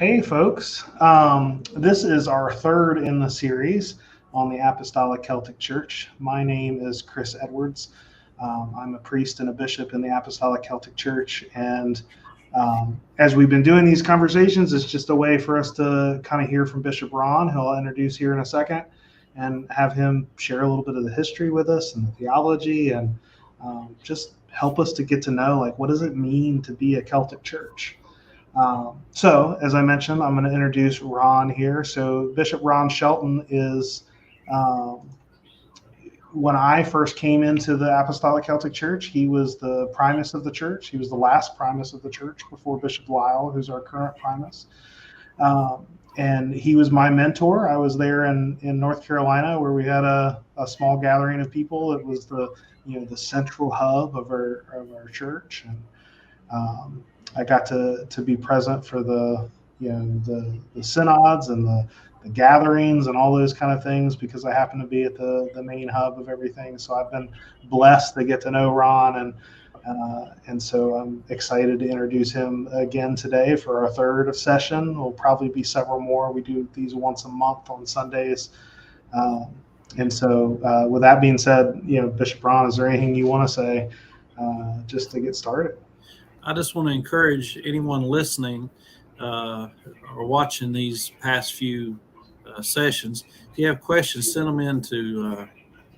Hey, folks. This is our third in the series on the Apostolic Celtic Church. My name is Chris Edwards. I'm a priest and a bishop in the Apostolic Celtic Church. And as we've been doing these conversations, it's just a way for us to kind of hear from Bishop Ron, who I'll introduce here in a second, and have him share a little bit of the history with us and the theology, and just help us to get to know, like, what does it mean to be a Celtic church? So, as I mentioned, I'm going to introduce Ron here. So, Bishop Ron Shelton is, when I first came into the Apostolic Celtic Church, he was the primus of the church. He was the last primus of the church before Bishop Lyle, who's our current primus. And he was my mentor. I was there in North Carolina, where we had a small gathering of people. It was the central hub of our church, and I got to be present for the synods and the gatherings and all those kind of things, because I happen to be at the main hub of everything. So I've been blessed to get to know Ron, and so I'm excited to introduce him again today for our third session. Will probably be several more. We do these once a month on Sundays. And so with that being said, Bishop Ron, is there anything you want to say just to get started? I just want to encourage anyone listening or watching these past few sessions. If you have questions, send them in to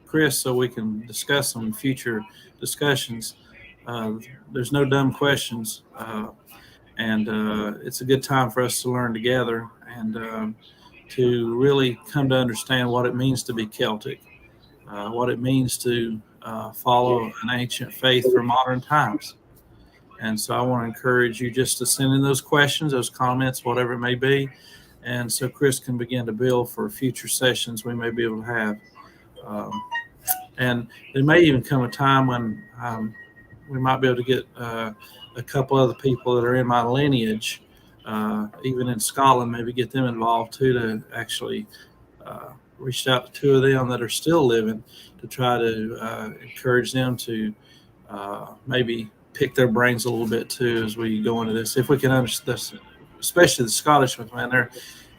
Chris so we can discuss them in future discussions. There's no dumb questions, and it's a good time for us to learn together and to really come to understand what it means to be Celtic, what it means to follow an ancient faith for modern times. And so I want to encourage you just to send in those questions, those comments, whatever it may be. And so Chris can begin to build for future sessions we may be able to have. And there may even come a time when we might be able to get a couple other people that are in my lineage, even in Scotland, maybe get them involved too, to actually reach out to two of them that are still living, to try to encourage them to maybe pick their brains a little bit too as we go into this. If we can understand, especially the Scottish ones, man,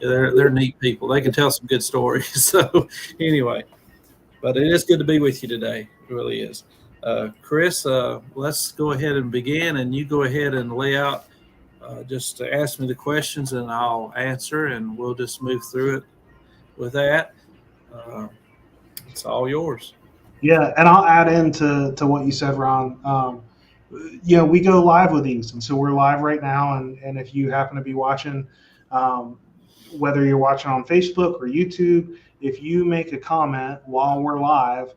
they're neat people. They can tell some good stories. So anyway, but it is good to be with you today. It really is. Chris, let's go ahead and begin, and you go ahead and lay out, just to ask me the questions and I'll answer, and we'll just move through it with that. It's all yours. Yeah, and I'll add into what you said, Ron. We go live with these, and so we're live right now, and if you happen to be watching, whether you're watching on Facebook or YouTube, if you make a comment while we're live,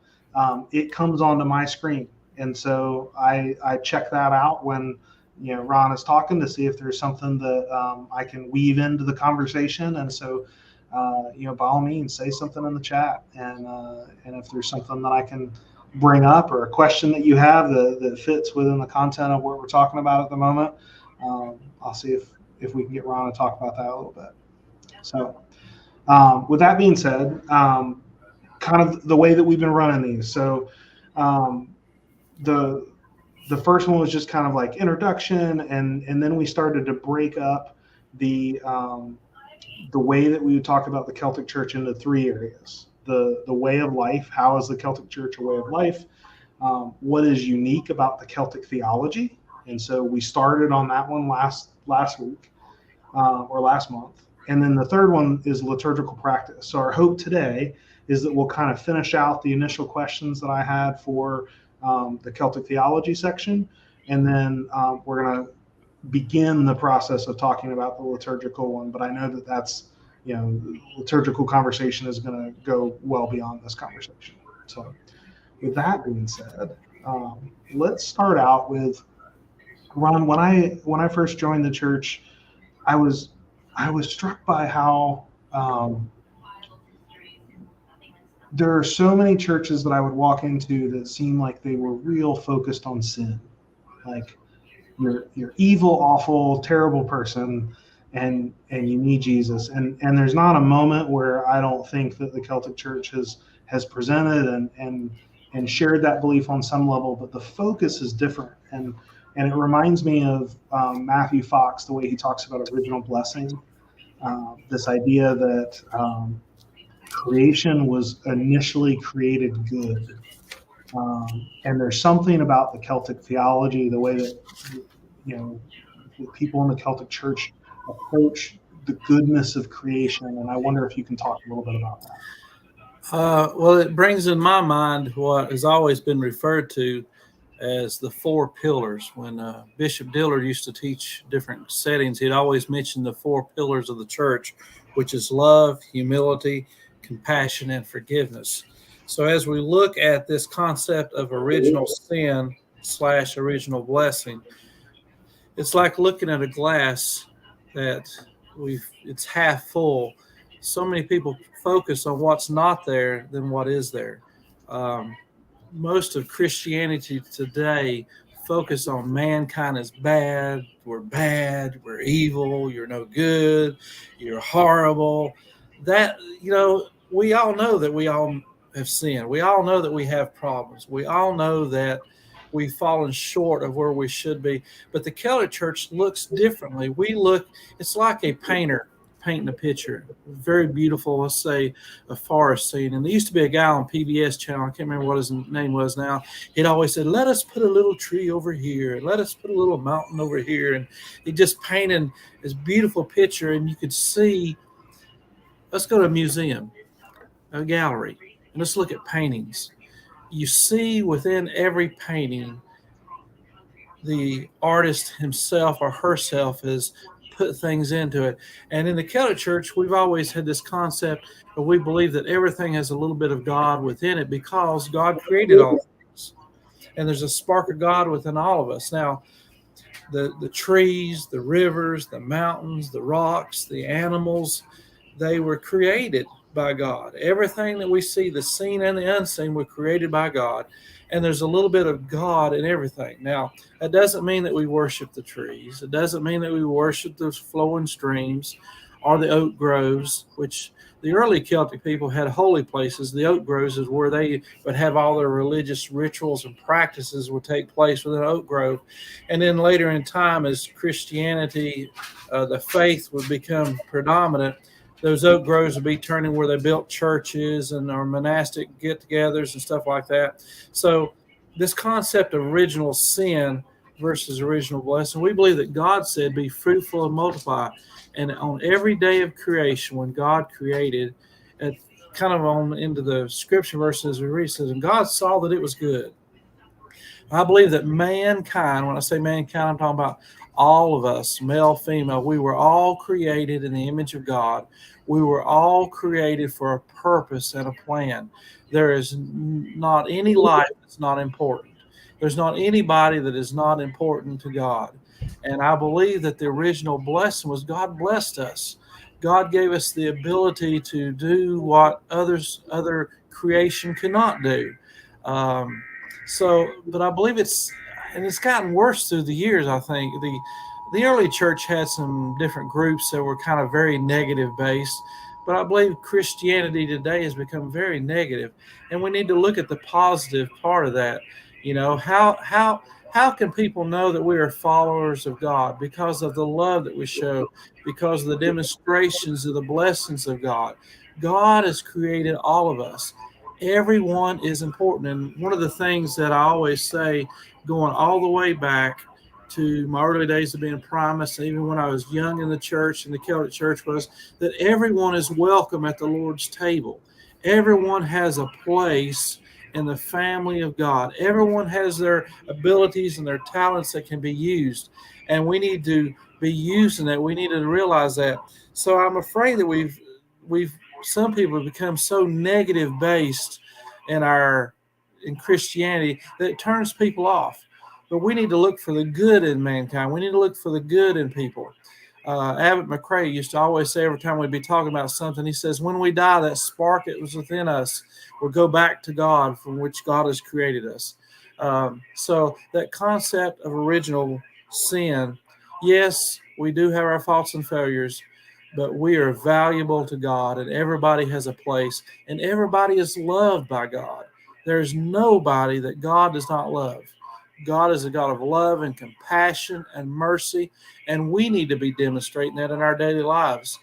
it comes onto my screen, and so I check that out when Ron is talking, to see if there's something that I can weave into the conversation. And so by all means, say something in the chat, and if there's something that I can bring up, or a question that you have that fits within the content of what we're talking about at the moment, I'll see if we can get Ron to talk about that a little bit. So with that being said, kind of the way that we've been running these. So the first one was just kind of like introduction, and then we started to break up the way that we would talk about the Celtic Church into three areas. The way of life. How is the Celtic Church a way of life? What is unique about the Celtic theology? And so we started on that one last week or last month. And then the third one is liturgical practice. So our hope today is that we'll kind of finish out the initial questions that I had for the Celtic theology section, and then we're going to begin the process of talking about the liturgical one. But I know that that's liturgical conversation is going to go well beyond this conversation. So with that being said, let's start out with Ron. When I first joined the church, I was struck by how there are so many churches that I would walk into that seemed like they were real focused on sin. Like, you're evil, awful, terrible person, and you need Jesus. And there's not a moment where I don't think that the Celtic Church has presented and shared that belief on some level, but the focus is different. And it reminds me of Matthew Fox, the way he talks about original blessing. this idea that creation was initially created good. And there's something about the Celtic theology, the way that, the people in the Celtic Church approach the goodness of creation. And I wonder if you can talk a little bit about that. Well, it brings in my mind what has always been referred to as the four pillars. When Bishop Dillard used to teach different settings, he'd always mention the four pillars of the church, which is love, humility, compassion, and forgiveness. So as we look at this concept of original sin / original blessing, it's like looking at a glass that it's half full. So many people focus on what's not there than what is there. Um, Most of Christianity today focus on mankind is bad, we're evil, you're no good, you're horrible. That, we all know that we all have sinned. We all know that we have problems. We all know that we've fallen short of where we should be. But the Celtic Church looks differently. It's like a painter painting a picture. Very beautiful, let's say, a forest scene. And there used to be a guy on PBS channel, I can't remember what his name was now. He'd always said, let us put a little tree over here. Let us put a little mountain over here. And he just painted this beautiful picture. And you could see, let's go to a museum, a gallery, and let's look at paintings. You see within every painting, the artist himself or herself has put things into it. And in the Celtic Church, we've always had this concept that we believe that everything has a little bit of God within it because God created all things. And there's a spark of God within all of us. Now, the trees, the rivers, the mountains, the rocks, the animals, they were created by God. Everything that we see, the seen and the unseen, were created by God. And there's a little bit of God in everything. Now, that doesn't mean that we worship the trees. It doesn't mean that we worship those flowing streams or the oak groves, which the early Celtic people had holy places. The oak groves is where they would have all their religious rituals and practices would take place within an oak grove. And then later in time, as Christianity, the faith would become predominant, those oak groves would be turning where they built churches and our monastic get-togethers and stuff like that. So this concept of original sin versus original blessing, we believe that God said, be fruitful and multiply. And on every day of creation, when God created, and kind of on into the scripture verses we read, says, and God saw that it was good. I believe that mankind, when I say mankind, I'm talking about all of us, male, female, we were all created in the image of God. We were all created for a purpose and a plan. There is not any life that's not important. There's not anybody that is not important to God. And I believe that the original blessing was God blessed us. God gave us the ability to do what other creation cannot do. But I believe it's gotten worse through the years. I think the early church had some different groups that were kind of very negative based, but I believe Christianity today has become very negative, and we need to look at the positive part of that. How can people know that we are followers of God? Because of the love that we show, because of the demonstrations of the blessings of God. God has created all of us. Everyone is important. And one of the things that I always say, going all the way back to my early days of being Primus, even when I was young in the church, in the Celtic Church, was that everyone is welcome at the Lord's table. Everyone has a place in the family of God. Everyone has their abilities and their talents that can be used. And we need to be using that. We need to realize that. So I'm afraid that we've some people have become so negative based in Christianity that it turns people off. But we need to look for the good in mankind. We need to look for the good in people. Abbott McCrae used to always say every time we'd be talking about something, he says, when we die, that spark that was within us will go back to God, from which God has created us. So that concept of original sin, yes, we do have our faults and failures, but we are valuable to God, and everybody has a place, and everybody is loved by God. There's nobody that God does not love. God is a God of love and compassion and mercy, and we need to be demonstrating that in our daily lives.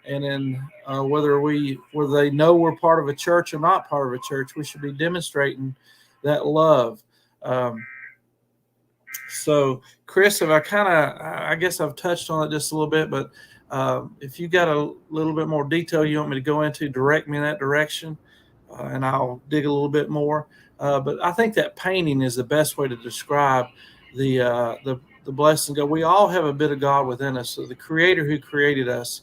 and then whether they know we're part of a church or not part of a church, we should be demonstrating that love. So, Chris, if I guess I've touched on it just a little bit, but if you got a little bit more detail you want me to go into, direct me in that direction, and I'll dig a little bit more. But I think that painting is the best way to describe the blessing of God. We all have a bit of God within us. So the Creator who created us.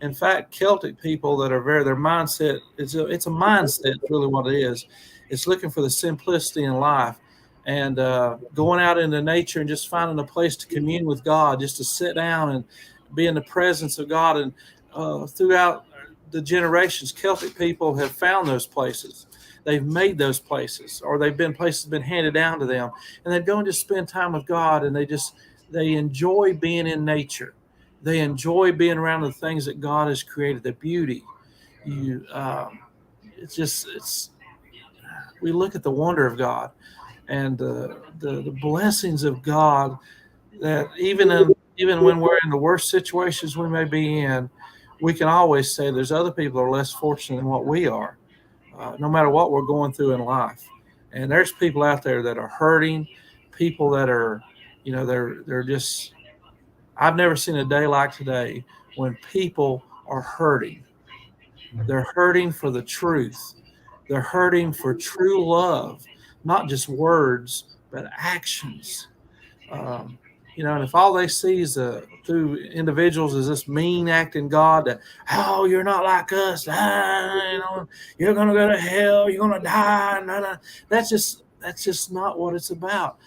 In fact, Celtic people that are their mindset, it's a mindset, really what it is. It's looking for the simplicity in life, and going out into nature and just finding a place to commune with God, just to sit down and be in the presence of God. And throughout the generations, Celtic people have found those places. They've made those places, or they've been places been handed down to them, and they go and just spend time with God, and they enjoy being in nature. They enjoy being around the things that God has created, the beauty. We look at the wonder of God and the blessings of God, that even when we're in the worst situations we may be in, we can always say there's other people that are less fortunate than what we are, no matter what we're going through in life. And there's people out there that are hurting, people that are, they're just, I've never seen a day like today when people are hurting. They're hurting for the truth. They're hurting for true love, not just words, but actions. And if all they see is through individuals is this mean acting God that, oh, you're not like us, you're going to go to hell, you're going to die. No. That's just not what it's about.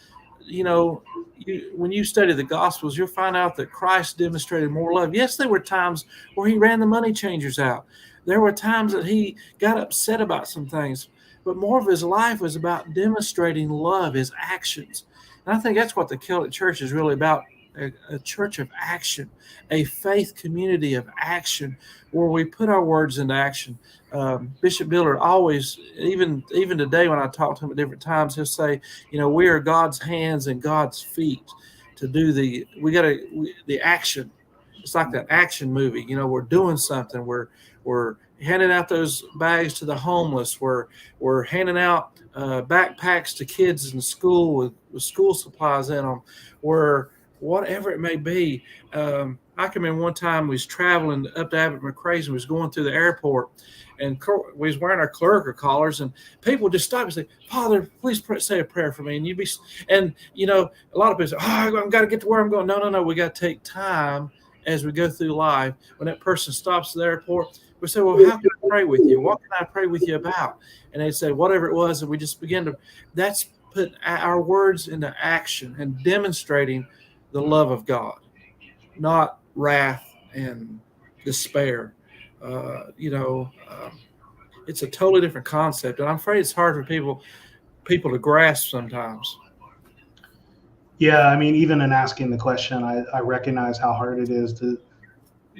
When you study the Gospels, you'll find out that Christ demonstrated more love. Yes, there were times where he ran the money changers out. There were times that he got upset about some things, but more of his life was about demonstrating love, his actions. And I think that's what the Celtic Church is really about, a church of action, a faith community of action, where we put our words into action. Bishop Dillard always, even today when I talk to him at different times, he'll say, we are God's hands and God's feet to do the action. It's like that action movie. We're doing something. We're handing out those bags to the homeless. We're handing out backpacks to kids in school with school supplies in them. Whatever it may be. I can remember one time we was traveling up to Abbott McRae's and we was going through the airport, and we was wearing our clerical collars, and people just stop and say, "Father, please say a prayer for me." And a lot of people say, "Oh, I've got to get to where I'm going." No. We got to take time as we go through life. When that person stops at the airport, we say, "Well, how can I pray with you? What can I pray with you about?" And they say, whatever it was, and we just begin to. That's put our words into action and demonstrating the love of God, not wrath and despair. It's a totally different concept, and I'm afraid it's hard for people to grasp sometimes. Yeah, I mean, even in asking the question, I recognize how hard it is to,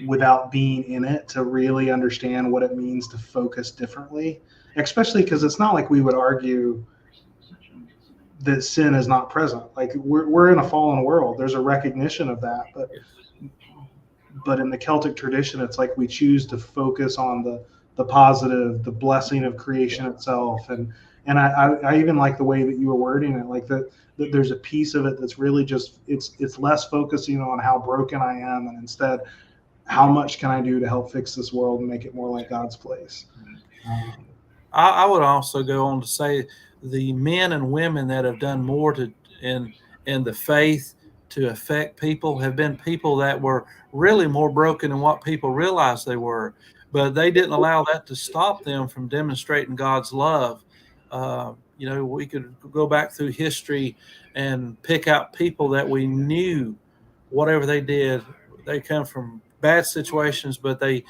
without being in it, to really understand what it means to focus differently, especially because it's not like we would argue that sin is not present. Like we're in a fallen world. There's a recognition of that, but in the Celtic tradition, it's like we choose to focus on the positive, the blessing of creation itself. And I even like the way that you were wording it, like that there's a piece of it that's really just, it's less focusing on how broken I am, and instead, how much can I do to help fix this world and make it more like God's place? I would also go on to say the men and women that have done more in the faith to affect people have been people that were really more broken than what people realized they were, but they didn't allow that to stop them from demonstrating God's love. We could go back through history and pick out people that we knew, whatever they did, they come from bad situations, but they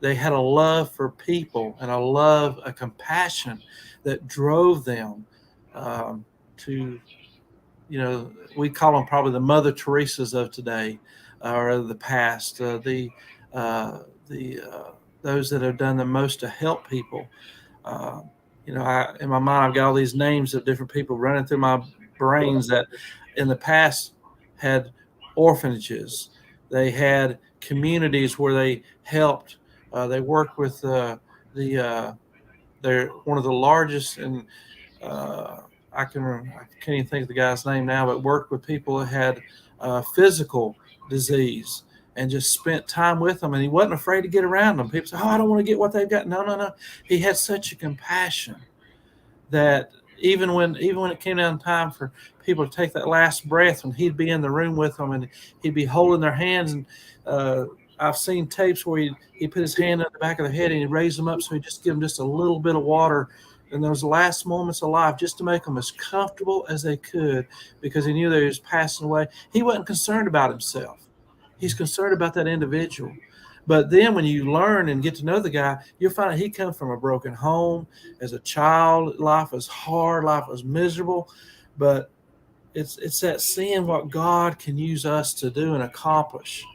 had a love for people and a compassion that drove them to, we call them probably the Mother Teresas of today, or of the past, those that have done the most to help people. In my mind, I've got all these names of different people running through my brains that in the past had orphanages, They had communities where they helped. They worked with they're one of the largest, and I can't even think of the guy's name now, but worked with people that had physical disease and just spent time with them. And he wasn't afraid to get around them. People say, "Oh, I don't want to get what they've got." No, no, no. He had such a compassion that even when it came down time for people to take that last breath, when he'd be in the room with them and he'd be holding their hands, and I've seen tapes where he put his hand at the back of the head and he'd raise them up, so he'd just give them just a little bit of water in those last moments of life, just to make them as comfortable as they could, because he knew they was passing away. He wasn't concerned about himself. He's concerned about that individual. But then when you learn and get to know the guy, you'll find out he comes from a broken home. As a child, life was hard, life was miserable. But it's that seeing what God can use us to do and accomplish.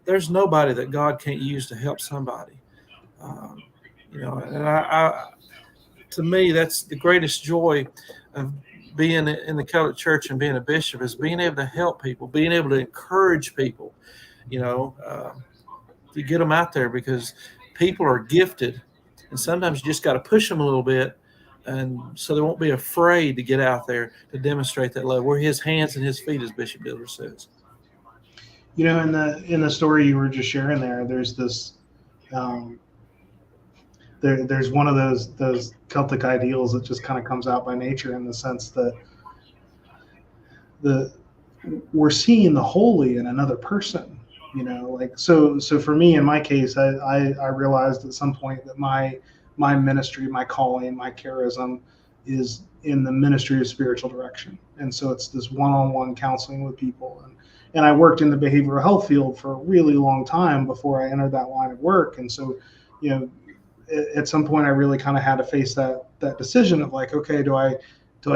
There's nobody that God can't use to help somebody. And I to me, that's the greatest joy of being in the Celtic Church and being a bishop, is being able to help people, being able to encourage people, to get them out there, because people are gifted, and sometimes you just got to push them a little bit, and so they won't be afraid to get out there to demonstrate that love. We're his hands and his feet, as Bishop Diller says. In the story you were just sharing there, there's this there's one of those Celtic ideals that just kind of comes out by nature, in the sense that we're seeing the holy in another person. So for me, in my case, I realized at some point that my ministry, my calling, my charism is in the ministry of spiritual direction. And so it's this one-on-one counseling with people. And I worked in the behavioral health field for a really long time before I entered that line of work. And so, at some point I really kind of had to face that decision of like, okay, do I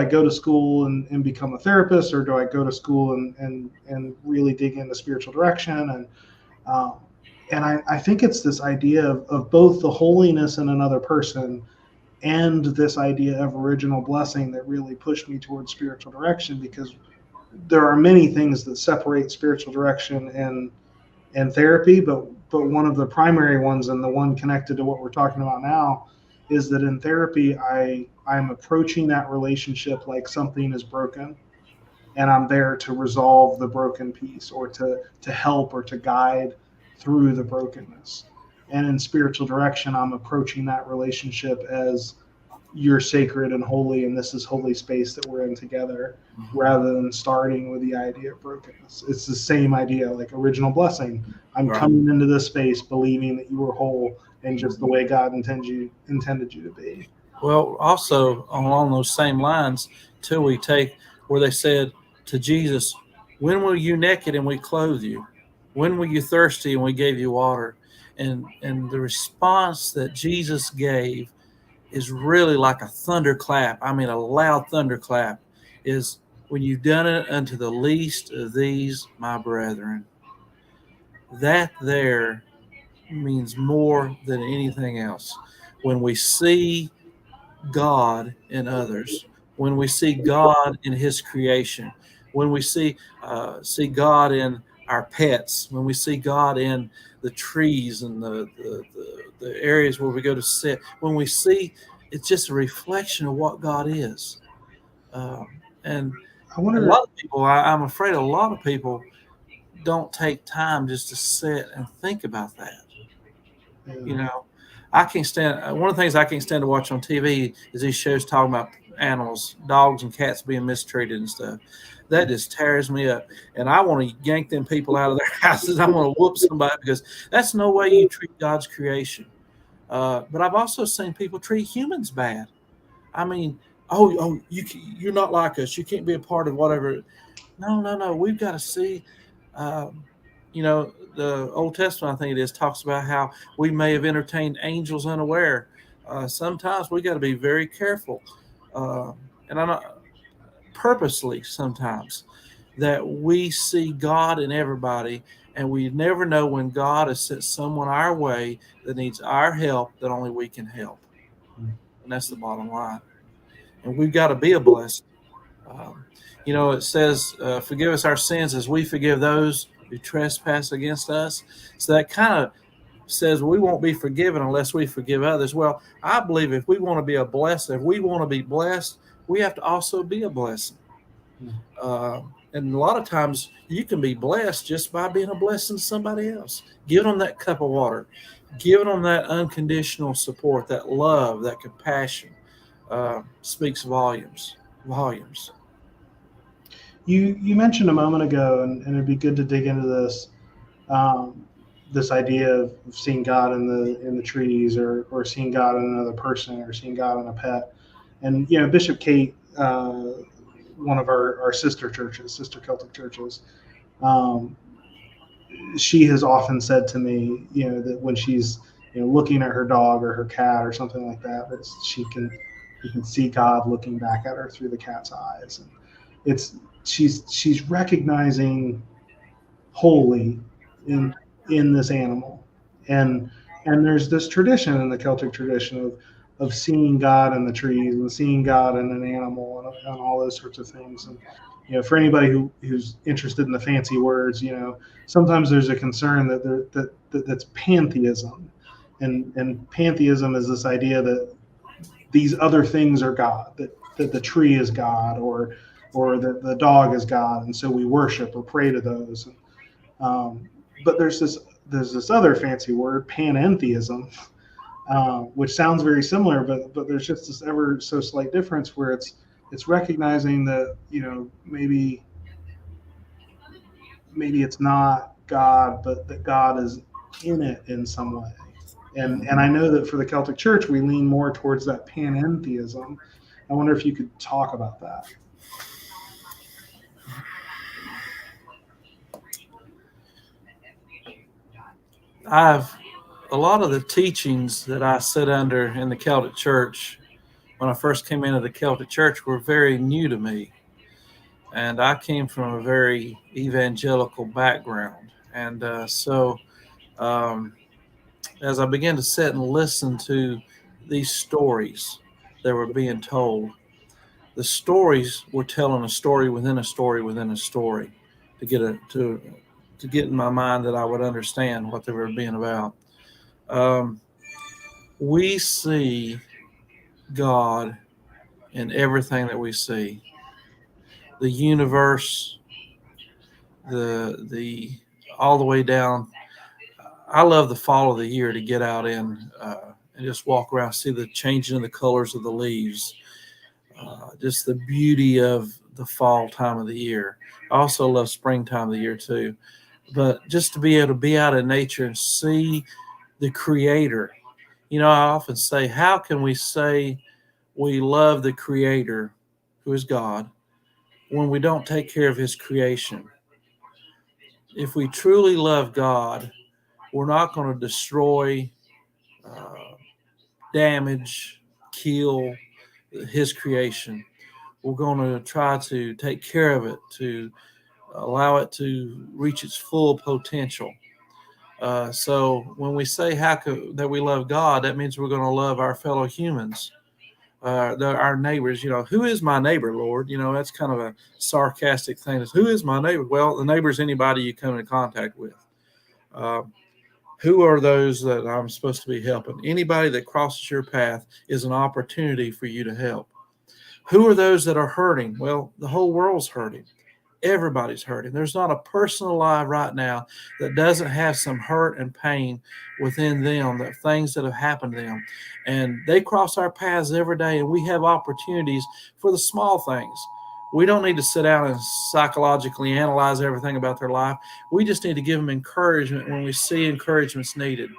go to school and become a therapist, or do I go to school and really dig into spiritual direction? And I think it's this idea of both the holiness in another person and this idea of original blessing that really pushed me towards spiritual direction, because there are many things that separate spiritual direction and therapy, but one of the primary ones, and the one connected to what we're talking about now, is that in therapy, I'm approaching that relationship like something is broken, and I'm there to resolve the broken piece, or to help or to guide through the brokenness. And in spiritual direction, I'm approaching that relationship as, you're sacred and holy, and this is holy space that we're in together, rather than starting with the idea of brokenness. It's the same idea, like original blessing. I'm coming into this space believing that you are whole and just the way God intended you to be. Well, also along those same lines, too, we take where they said to Jesus, "When were you naked and we clothed you? When were you thirsty and we gave you water?" And the response that Jesus gave is really like a thunderclap. I mean, a loud thunderclap, is, "When you've done it unto the least of these, my brethren." That there means more than anything else. When we see God in others, when we see God in his creation, when we see God in our pets, when we see God in the trees and the areas where we go to sit, when we see, it's just a reflection of what God is. And I wonder, a lot of people, I'm afraid a lot of people don't take time just to sit and think about that. I can't stand, one of the things I can't stand to watch on TV is these shows talking about animals, dogs and cats being mistreated and stuff. That just tears me up. And I want to yank them people out of their houses. I want to whoop somebody, because that's no way you treat God's creation. But I've also seen people treat humans bad. I mean, you're not like us. You can't be a part of whatever. No. We've got to see, the Old Testament, I think it is, talks about how we may have entertained angels unaware. Sometimes we got to be very careful. And I'm not purposely sometimes, that we see God in everybody, and we never know when God has sent someone our way that needs our help that only we can help. And that's the bottom line. And we've got to be a blessing. It says, "Forgive us our sins as we forgive those who trespass against us. So that kind of says we won't be forgiven unless we forgive others. Well, I believe if we want to be a blessing, if we want to be blessed, we have to also be a blessing. And a lot of times you can be blessed just by being a blessing to somebody else, giving them that cup of water, giving them that unconditional support, that love, that compassion, speaks volumes. You mentioned a moment ago, and it'd be good to dig into this, this idea of seeing God in the trees, or seeing God in another person, or seeing God in a pet. And Bishop Kate, one of our sister Celtic churches, she has often said to me, that when she's looking at her dog or her cat or something like that, that you can see God looking back at her through the cat's eyes, and she's recognizing holy in this animal, and there's this tradition in the Celtic tradition of seeing God in the trees and seeing God in an animal, and all those sorts of things. And for anybody who's interested in the fancy words, sometimes there's a concern that's pantheism, and pantheism is this idea that these other things are God, that the tree is God, or that the dog is God, and so we worship or pray to those. But there's this other fancy word, panentheism, which sounds very similar, but there's just this ever so slight difference where it's recognizing that maybe it's not God, but that God is in it in some way. And I know that for the Celtic Church, we lean more towards that panentheism. I wonder if you could talk about that. A lot of the teachings that I sit under in the Celtic Church, when I first came into the Celtic Church, were very new to me. And I came from a very evangelical background. And as I began to sit and listen to these stories that were being told, the stories were telling a story within a story within a story to get in my mind that I would understand what they were being about. We see God in everything that we see. The universe, the all the way down. I love the fall of the year to get out and just walk around, see the changing of the colors of the leaves, just the beauty of the fall time of the year. I also love springtime of the year too. But just to be able to be out in nature and see the Creator. I often say, how can we say we love the Creator, who is God, when we don't take care of His creation? If we truly love God, we're not going to destroy, damage, kill His creation. We're going to try to take care of it, to allow it to reach its full potential. So when we say that we love God, that means we're going to love our fellow humans, our neighbors. Who is my neighbor, Lord? That's kind of a sarcastic thing. Who is my neighbor? Well, the neighbor is anybody you come in contact with. Who are those that I'm supposed to be helping? Anybody that crosses your path is an opportunity for you to help. Who are those that are hurting? Well, the whole world's hurting. Everybody's hurting. There's not a person alive right now that doesn't have some hurt and pain within them, that things that have happened to them. And they cross our paths every day, and we have opportunities for the small things. We don't need to sit down and psychologically analyze everything about their life. We just need to give them encouragement when we see encouragement's needed.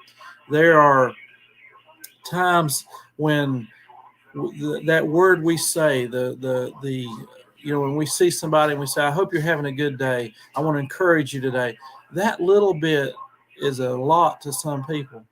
There are times when that word we say, when we see somebody and we say, I hope you're having a good day, I want to encourage you today. That little bit is a lot to some people.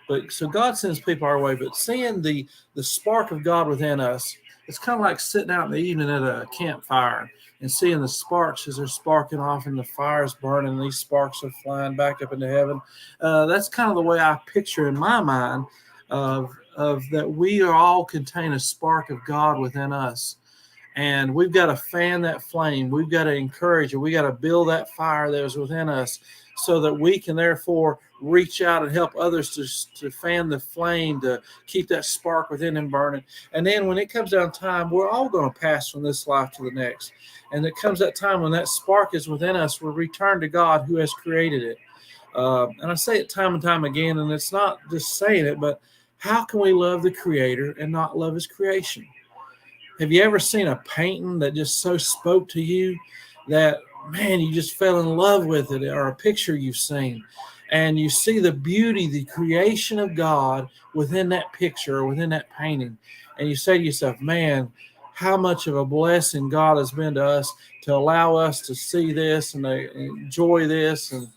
But so God sends people our way, but seeing the spark of God within us, it's kind of like sitting out in the evening at a campfire and seeing the sparks as they're sparking off and the fire's burning and these sparks are flying back up into heaven. That's kind of the way I picture in my mind of that we are all contain a spark of God within us. And we've got to fan that flame. We've got to encourage it. We got to build that fire that is within us so that we can therefore reach out and help others to fan the flame, to keep that spark within them burning. And then when it comes down time, we're all going to pass from this life to the next. And it comes that time when that spark is within us, we'll return to God who has created it. And I say it time and time again, and it's not just saying it, but how can we love the Creator and not love His creation? Have you ever seen a painting that just so spoke to you that, man, you just fell in love with it, or a picture you've seen, and you see the beauty, the creation of God within that picture or within that painting, and you say to yourself, man, how much of a blessing God has been to us to allow us to see this and to enjoy this and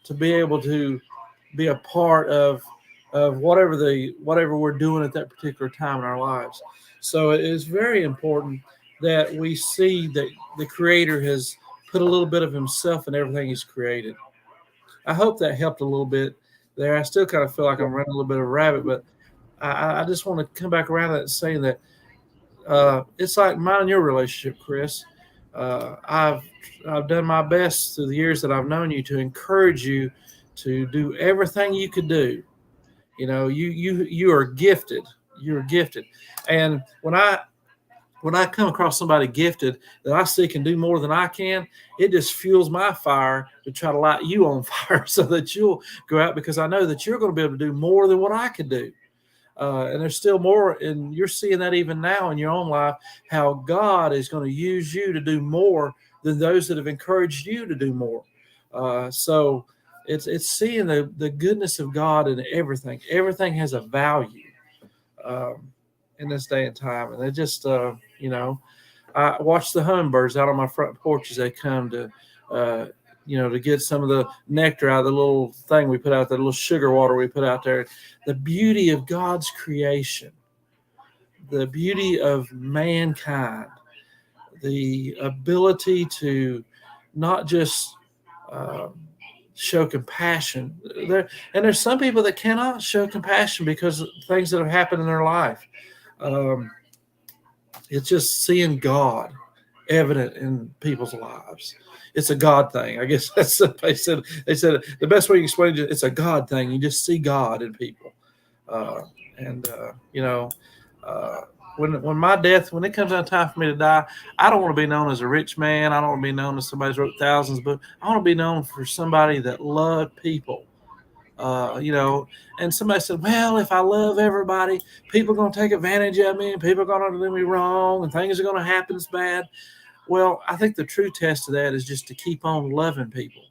to be able to be a part of whatever we're doing at that particular time in our lives. So it is very important that we see that the Creator has put a little bit of Himself in everything He's created. I hope that helped a little bit there. I still kind of feel like I'm running a little bit of a rabbit, but I just want to come back around that and say that it's like mine and your relationship, Chris. I've done my best through the years that I've known you to encourage you to do everything you could do. You know, you are gifted. You're gifted, and when I come across somebody gifted that I see can do more than I can, it just fuels my fire to try to light you on fire so that you'll go out, because I know that you're going to be able to do more than what I could do. And there's still more, and you're seeing that even now in your own life, how God is going to use you to do more than those that have encouraged you to do more. So it's seeing the goodness of God in everything. Everything has a value in this day and time. And they just, I watch the hummingbirds out on my front porch as they come to, to get some of the nectar out of the little thing we put out, the little sugar water we put out there. The beauty of God's creation, the beauty of mankind, the ability to not just show compassion. There's some people that cannot show compassion because of things that have happened in their life. It's just seeing God evident in people's lives. It's a God thing. I guess that's what they said. They said the best way you explain it, it's a God thing. You just see God in people. When my death, when it comes down time for me to die, I don't want to be known as a rich man. I don't want to be known as somebody who's wrote thousands of books. I want to be known for somebody that loved people. And somebody said, well, if I love everybody, people are going to take advantage of me and people are going to do me wrong and things are going to happen as bad. Well, I think the true test of that is just to keep on loving people,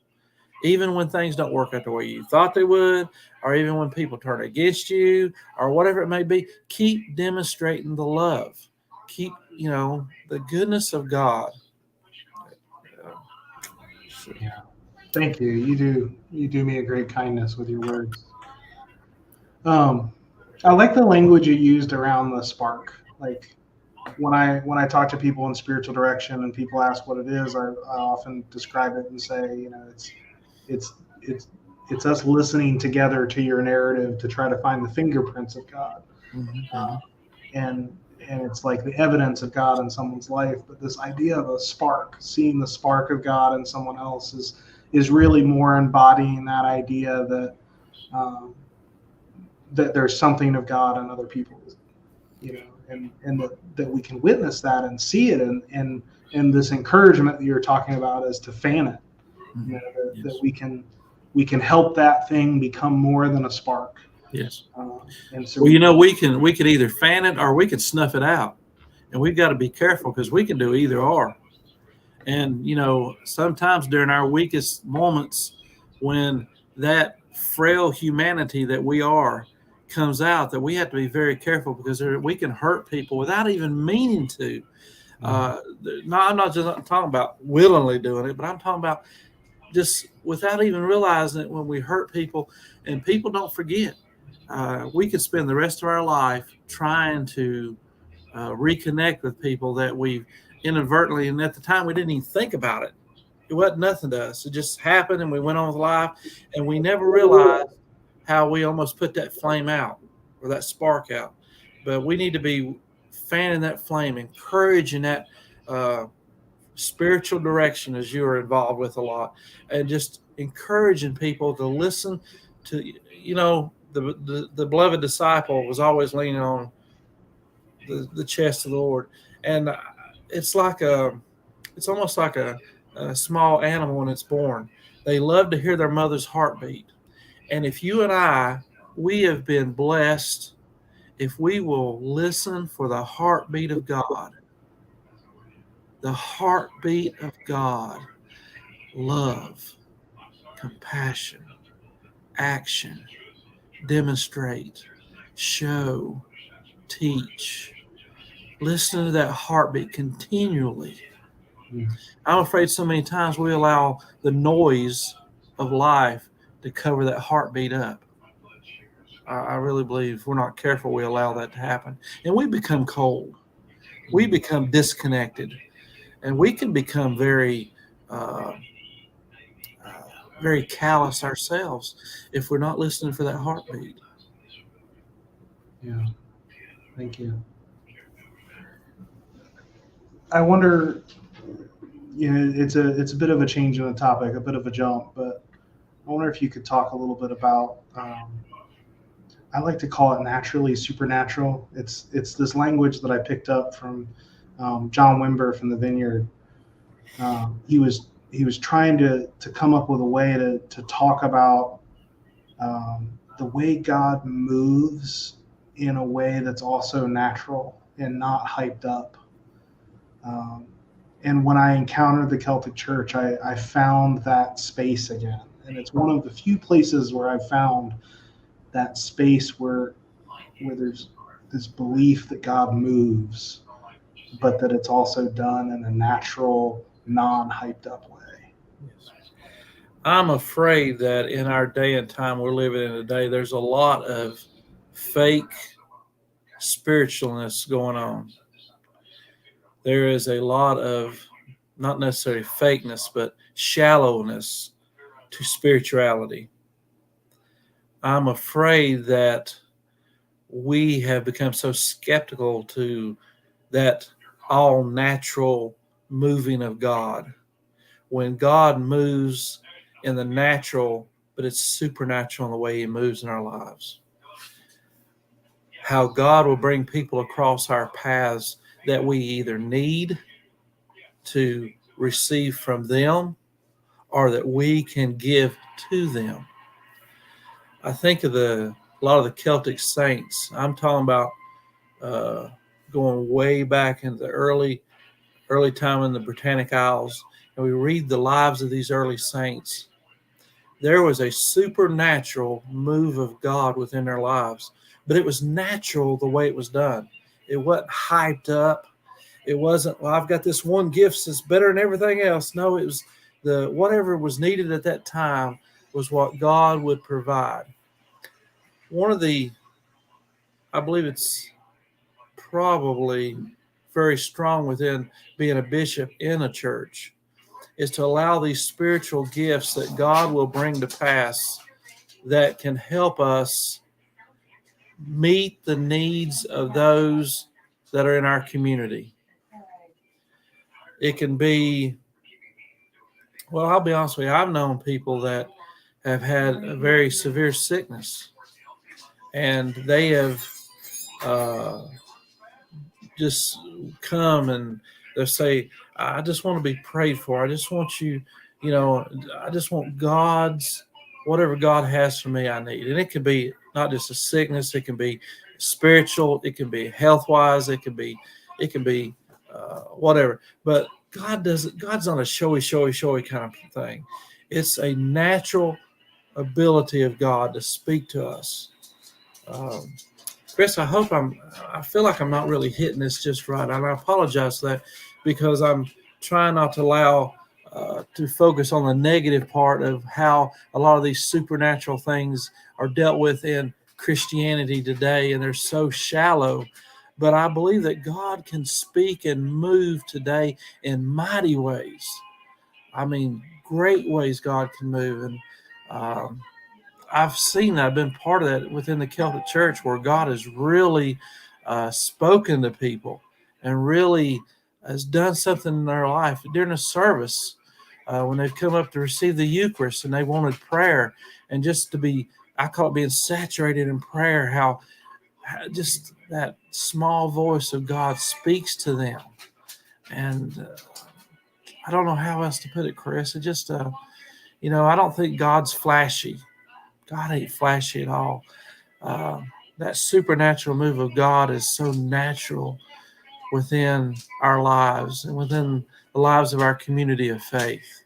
even when things don't work out the way you thought they would, or even when people turn against you or whatever it may be. Keep demonstrating the love. Keep, the goodness of God. Yeah. Thank you. You do me a great kindness with your words. I like the language you used around the spark. Like when I talk to people in spiritual direction and people ask what it is, I often describe it and say, it's us listening together to your narrative to try to find the fingerprints of God. Mm-hmm. And it's like the evidence of God in someone's life. But this idea of a spark, seeing the spark of God in someone else is really more embodying that idea that that there's something of God in other people, and that we can witness that and see it, and this encouragement that you're talking about is to fan it, Yes. that we can help that thing become more than a spark. Yes. And so we can either fan it or we can snuff it out, and we've got to be careful because we can do either or. And sometimes during our weakest moments, when that frail humanity that we are comes out, that we have to be very careful because we can hurt people without even meaning to. I'm not just talking about willingly doing it, but I'm talking about just without even realizing it when we hurt people. And people don't forget. We could spend the rest of our life trying to reconnect with people that we've inadvertently, and at the time we didn't even think about it. It wasn't nothing to us. It just happened and we went on with life, and we never realized how we almost put that flame out or that spark out. But we need to be fanning that flame, encouraging that spiritual direction, as you are involved with a lot, and just encouraging people to listen to, the beloved disciple was always leaning on the chest of the Lord. And it's almost like a small animal when it's born. They love to hear their mother's heartbeat. And if you and we have been blessed if we will listen for the heartbeat of God. The heartbeat of God. Love, compassion, action, demonstrate, show, teach. Listen to that heartbeat continually. I'm afraid so many times we allow the noise of life to cover that heartbeat up. I really believe if we're not careful, we allow that to happen. And we become cold. We become disconnected. And we can become very, very callous ourselves if we're not listening for that heartbeat. Yeah. Thank you. I wonder, it's a bit of a change in the topic, a bit of a jump, but I wonder if you could talk a little bit about, I like to call it naturally supernatural. It's this language that I picked up from John Wimber from the Vineyard. He was trying to come up with a way to talk about the way God moves in a way that's also natural and not hyped up. And when I encountered the Celtic Church, I found that space again. And it's one of the few places where I've found that space where there's this belief that God moves, but that it's also done in a natural, non-hyped up way. I'm afraid that in our day and time we're living in today, there's a lot of fake spiritualness going on. There is a lot of, not necessarily fakeness, but shallowness to spirituality. I'm afraid that we have become so skeptical to that all natural moving of God. When God moves in the natural, but it's supernatural in the way he moves in our lives. How God will bring people across our paths that we either need to receive from them or that we can give to them. I think of a lot of the Celtic saints. I'm talking about going way back into the early time in the Britannic Isles, and we read the lives of these early saints. There was a supernatural move of God within their lives, but it was natural the way it was done. It wasn't hyped up. It wasn't, well, I've got this one gift that's better than everything else. No, it was whatever was needed at that time was what God would provide. One of the, I believe it's probably very strong within being a bishop in a church, is to allow these spiritual gifts that God will bring to pass that can help us meet the needs of those that are in our community. It can be, well, I'll be honest with you, I've known people that have had a very severe sickness, and they have just come and they'll say, I just want to be prayed for. I just want I just want whatever God has for me, I need. And it can be not just a sickness, it can be spiritual, it can be health-wise, it can be whatever. But God's not a showy kind of thing. It's a natural ability of God to speak to us. Chris, I feel like I'm not really hitting this just right. And I apologize for that because I'm trying not to allow to focus on the negative part of how a lot of these supernatural things are dealt with in Christianity today, and they're so shallow. But I believe that God can speak and move today in mighty ways. I mean, great ways God can move. And I've seen that. I've been part of that within the Celtic Church where God has really spoken to people and really has done something in their life during a service, when they've come up to receive the Eucharist and they wanted prayer, and just to be, I call it being saturated in prayer, how just that small voice of God speaks to them. And I don't know how else to put it, Chris. It just, I don't think God's flashy. God ain't flashy at all. That supernatural move of God is so natural within our lives and within the lives of our community of faith.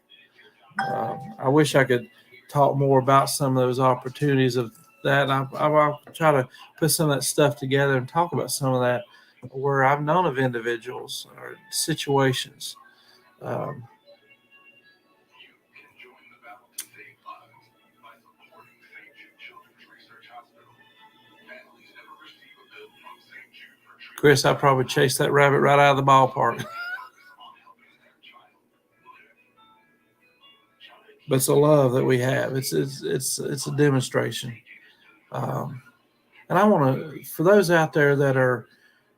I wish I could talk more about some of those opportunities of that. I'll try to put some of that stuff together and talk about some of that where I've known of individuals or situations. Um, Chris, I probably chased that rabbit right out of the ballpark. But it's a love that we have. It's a demonstration. And I want to, for those out there that are,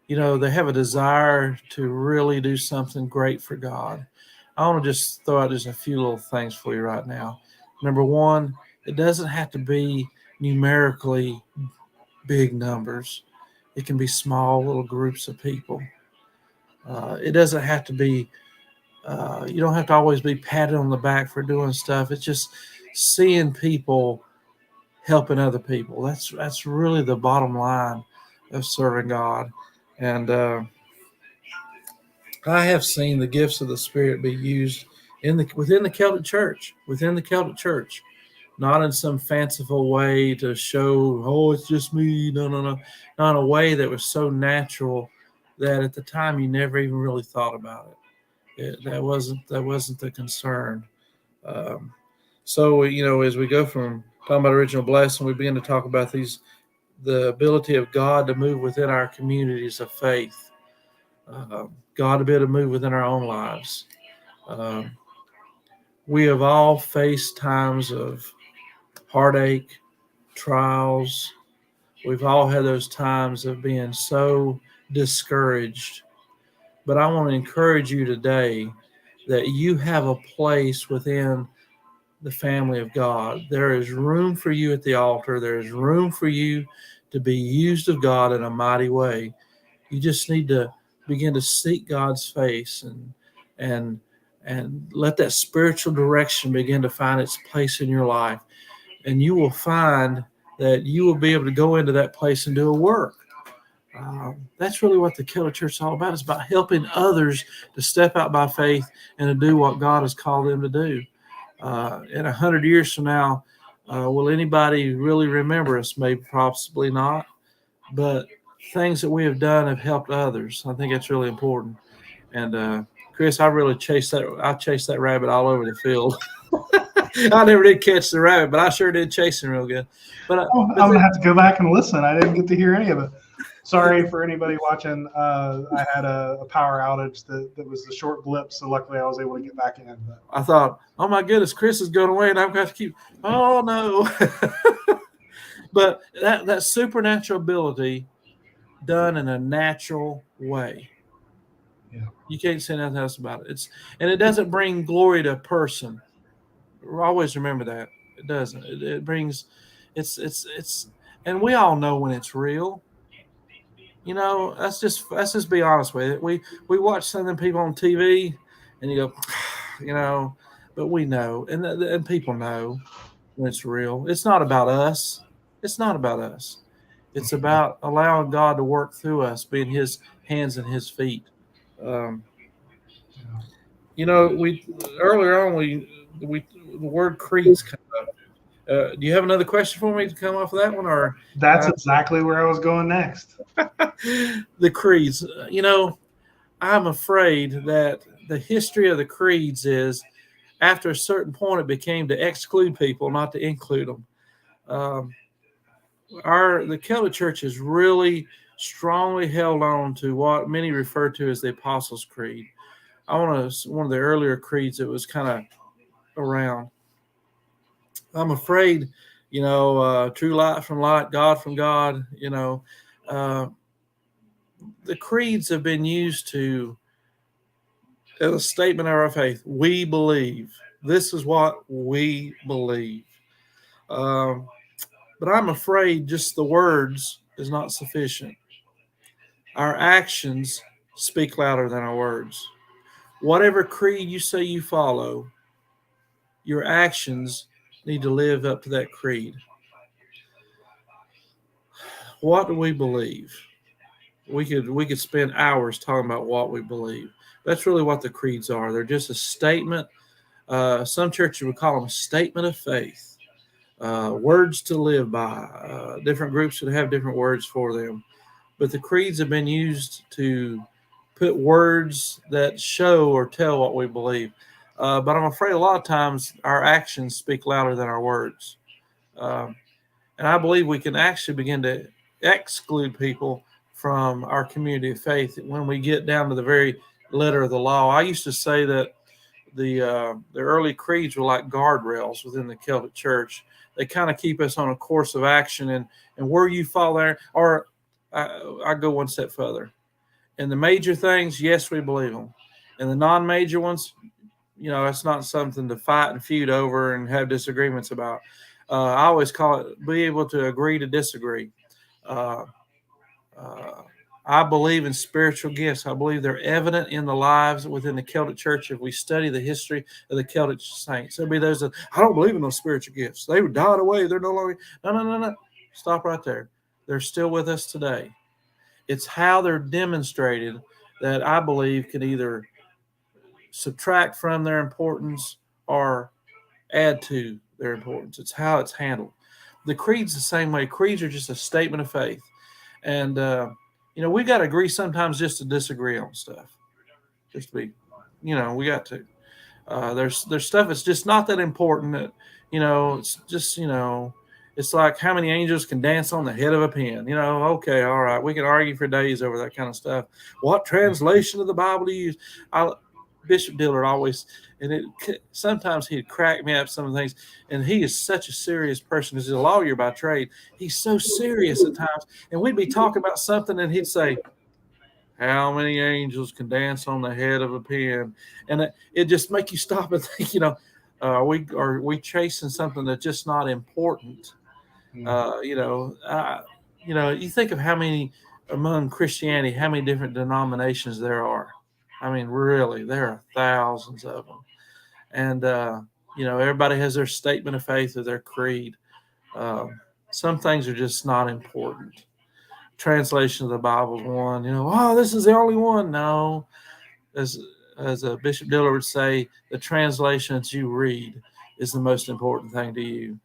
they have a desire to really do something great for God, I want to just throw out just a few little things for you right now. Number one, it doesn't have to be numerically big numbers. It can be small little groups of people. It doesn't have to be, you don't have to always be patted on the back for doing stuff. It's just seeing people helping other people. That's really the bottom line of serving God. And I have seen the gifts of the Spirit be used within the Celtic Church, not in some fanciful way to show, oh, it's just me. No, not in a way that was so natural that at the time you never even really thought about it. That wasn't the concern. So as we go from talking about original blessing, we begin to talk about the ability of God to move within our communities of faith. God to be able to move within our own lives. We have all faced times of heartache, trials. We've all had those times of being so discouraged. But I want to encourage you today that you have a place within the family of God. There is room for you at the altar. There is room for you to be used of God in a mighty way. You just need to begin to seek God's face and let that spiritual direction begin to find its place in your life. And you will find that you will be able to go into that place and do a work. That's really what the Celtic Church is all about. It's about helping others to step out by faith and to do what God has called them to do. In 100 years from now, will anybody really remember us? Maybe, possibly not. But things that we have done have helped others. I think that's really important. And Chris, I really chased that rabbit all over the field. I never did catch the rabbit, but I sure did chase him real good. But I'm gonna have to go back and listen. I didn't get to hear any of it. Sorry for anybody watching. I had a power outage that was a short blip, so luckily I was able to get back in. But I thought, oh my goodness, Chris is going away, and I've got to keep. Oh no! But that supernatural ability done in a natural way. Yeah. You can't say nothing else about it. And it doesn't bring glory to a person. Always remember that. It doesn't. It brings it's and we all know when it's real. Let's just be honest with it. We watch some of them people on TV and you go, but we know and people know when it's real. It's not about us. It's not about us. It's about allowing God to work through us, being His hands and His feet. We earlier on the word creeds come up. Do you have another question for me to come off of that one, or that's exactly where I was going next? The creeds. I'm afraid that the history of the creeds is, after a certain point, it became to exclude people, not to include them. The Celtic Church has really strongly held on to what many refer to as the Apostles' Creed. One of the earlier creeds that was kind of around. I'm afraid, true light from light, God from God, the creeds have been used to as a statement of our faith. We believe. This is what we believe. Um, but I'm afraid just the words is not sufficient. Our actions speak louder than our words. Whatever creed you say you follow, your actions need to live up to that creed. What do we believe? We could spend hours talking about what we believe. That's really what the creeds are. They're just a statement. Some churches would call them a statement of faith, words to live by. Different groups would have different words for them. But the creeds have been used to put words that show or tell what we believe. But I'm afraid a lot of times our actions speak louder than our words. Um, and I believe we can actually begin to exclude people from our community of faith when we get down to the very letter of the law. I used to say that the early creeds were like guardrails within the Celtic Church. They kind of keep us on a course of action, and where you fall there, or I go one step further. And the major things, yes, we believe them. And the non-major ones, that's not something to fight and feud over and have disagreements about. I always call it be able to agree to disagree. Uh, uh, I believe in spiritual gifts. I believe they're evident in the lives within the Celtic Church. If we study the history of the Celtic saints, there'll be those that I don't believe in those spiritual gifts. They died away. They're no longer. No, no, no, no. Stop right there. They're still with us today. It's how they're demonstrated that I believe can either subtract from their importance or add to their importance. It's how it's handled. The creed's the same way. Creeds are just a statement of faith. And, we got to agree sometimes just to disagree on stuff. Just to be, we got to. There's stuff that's just not that important that, it's just, it's like how many angels can dance on the head of a pin. Okay, all right. We can argue for days over that kind of stuff. What translation of the Bible do you use? Bishop Dillard always, and sometimes he'd crack me up some of the things, and he is such a serious person because he's a lawyer by trade. He's so serious at times, and we'd be talking about something, and he'd say, how many angels can dance on the head of a pin? And it just make you stop and think, are we chasing something that's just not important? You think of how many among Christianity, how many different denominations there are. I mean, really, there are thousands of them. And, everybody has their statement of faith or their creed. Some things are just not important. Translation of the Bible is one, this is the only one. No, as Bishop Dillard would say, the translations you read is the most important thing to you.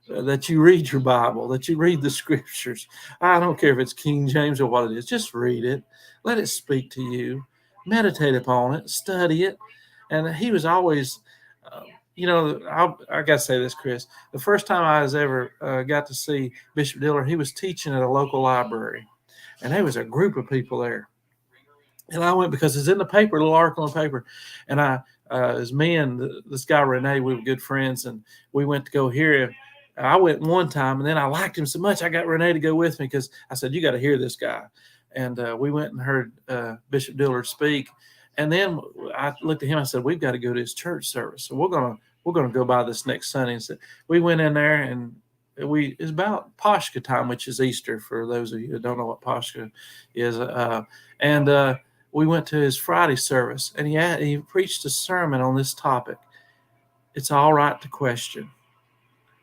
That you read your Bible, that you read the scriptures. I don't care if it's King James or what it is. Just read it. Let it speak to you. Meditate upon it. Study it. And he was always, I got to say this, Chris. The first time I was ever got to see Bishop Dillard, he was teaching at a local library. And there was a group of people there. And I went because it's in the paper, a little article in the paper. And it was me and this guy, Renee, we were good friends. And we went to go hear him. I went one time, and then I liked him so much, I got Renee to go with me because I said, you got to hear this guy. And we went and heard Bishop Dillard speak. And then I looked at him, I said, we've got to go to his church service. So we're gonna go by this next Sunday. And so we went in there, and it's about Pascha time, which is Easter, for those of you who don't know what Pascha is. We went to his Friday service, and he preached a sermon on this topic. It's all right to question.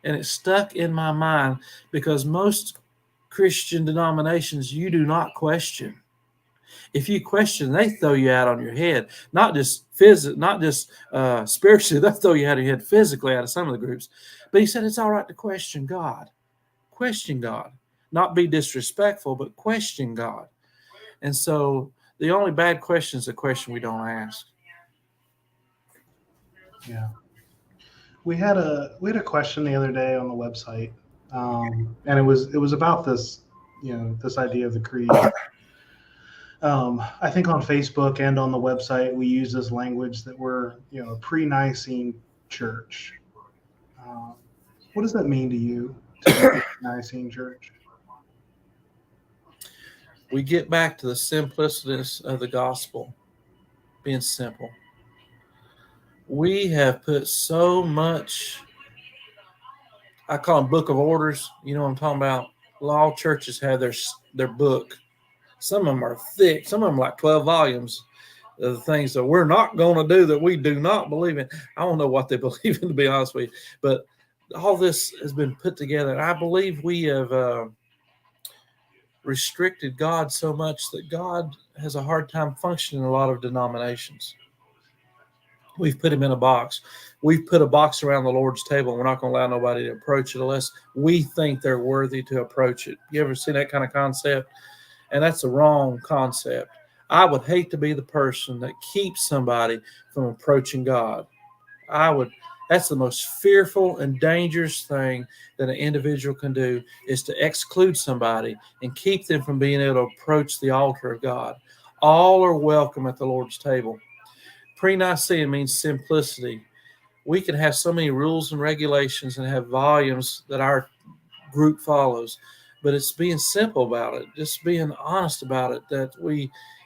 And it stuck in my mind because most Christian denominations, you do not question. If you question, they throw you out on your head, not just spiritually, they'll throw you out of your head physically out of some of the groups. But he said it's all right to question God. Question God. Not be disrespectful, but question God. And so the only bad question is the question we don't ask. Yeah. We had a question the other day on the website, and it was about this, this idea of the creed. I think on Facebook and on the website we use this language that we're, a pre-Nicene church. What does that mean to you, to be a Nicene church? We get back to the simplicity of the gospel, being simple. we have put so much, I call them book of orders. You know what I'm talking about? All churches have their book. Some of them are thick. Some of them like 12 volumes of the things that we're not going to do that we do not believe in. I don't know what they believe in, to be honest with you. But all this has been put together. And I believe we have restricted God so much that God has a hard time functioning in a lot of denominations. We've put him in a box. We've put a box around the Lord's table, and we're not going to allow nobody to approach it unless we think they're worthy to approach it. You ever seen that kind of concept? And that's a wrong concept. I would hate to be the person that keeps somebody from approaching God. That's the most fearful and dangerous thing that an individual can do, is to exclude somebody and keep them from being able to approach the altar of God. All are welcome at the Lord's table. Pre-Nicene means simplicity. We can have so many rules and regulations and have volumes that our group follows, but it's being simple about it, just being honest about it, that